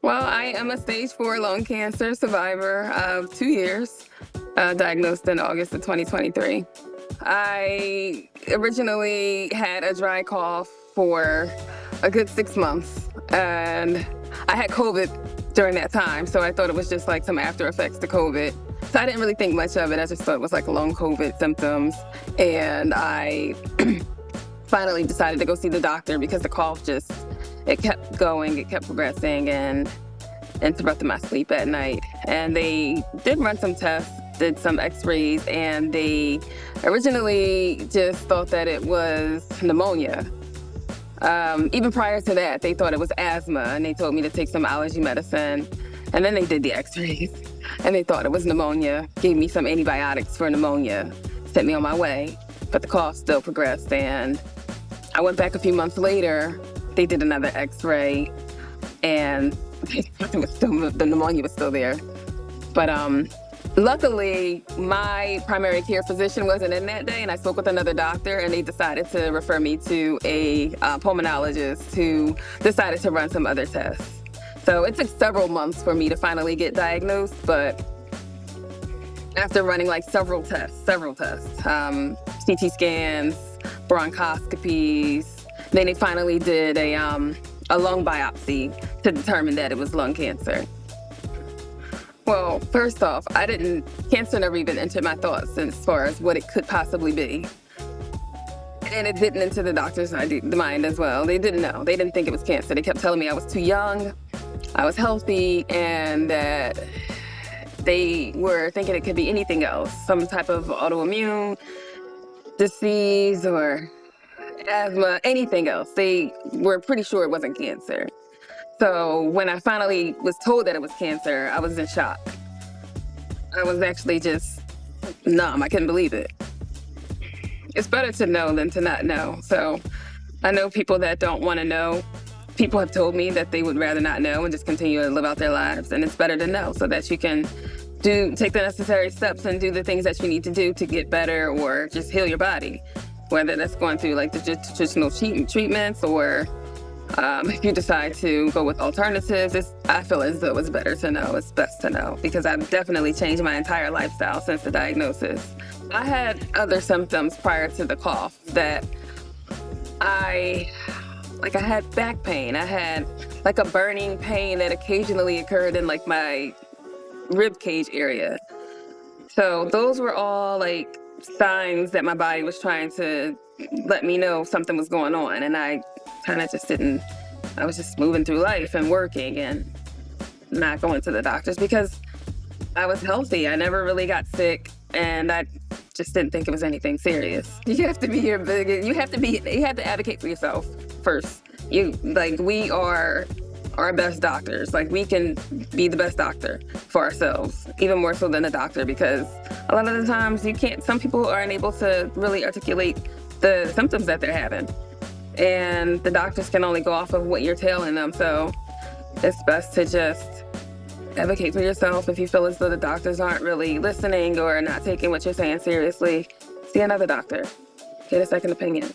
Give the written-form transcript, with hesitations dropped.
Well, I am a stage 4 lung cancer survivor of 2 years, diagnosed in August of 2023. I originally had a dry cough for a good 6 months, and I had COVID during that time, so I thought it was just like some after effects to COVID. So I didn't really think much of it. I just thought it was like long COVID symptoms, and I finally decided to go see the doctor because the cough it kept going, it kept progressing and interrupted my sleep at night. And they did run some tests, did some x-rays, and they originally just thought that it was pneumonia. Even prior to that, they thought it was asthma, and they told me to take some allergy medicine. And then they did the x-rays, and they thought it was pneumonia, gave me some antibiotics for pneumonia, sent me on my way. But the cough still progressed, and I went back a few months later. They did another x-ray, and the pneumonia was still there. But luckily, my primary care physician wasn't in that day, and I spoke with another doctor, and they decided to refer me to a pulmonologist who decided to run some other tests. So it took several months for me to finally get diagnosed, but after running like several tests, CT scans, bronchoscopies, then they finally did a lung biopsy to determine that it was lung cancer. Well, first off, cancer never even entered my thoughts as far as what it could possibly be. And it didn't enter the doctor's mind as well. They didn't know. They didn't think it was cancer. They kept telling me I was too young, I was healthy, and that they were thinking it could be anything else, some type of autoimmune disease or asthma, anything else. They were pretty sure it wasn't cancer. So when I finally was told that it was cancer, I was in shock. I was actually just numb. I couldn't believe it. It's better to know than to not know. So I know people that don't want to know. People have told me that they would rather not know and just continue to live out their lives. And it's better to know so that you can take the necessary steps and do the things that you need to do to get better or just heal your body. Whether that's going through like the traditional treatments or if you decide to go with alternatives, I feel as though it's better to know. It's best to know because I've definitely changed my entire lifestyle since the diagnosis. I had other symptoms prior to the cough that I had back pain. I had like a burning pain that occasionally occurred in like my rib cage area. So those were all like signs that my body was trying to let me know something was going on. And I kind of just I was just moving through life and working and not going to the doctors because I was healthy. I never really got sick and I just didn't think it was anything serious. You have to advocate for yourself first. We are our best doctors. Like we can be the best doctor for ourselves, even more so than a doctor, because a lot of the times some people are unable to really articulate the symptoms that they're having. And the doctors can only go off of what you're telling them. So it's best to just advocate for yourself. If you feel as though the doctors aren't really listening or not taking what you're saying seriously, see another doctor. Get a second opinion.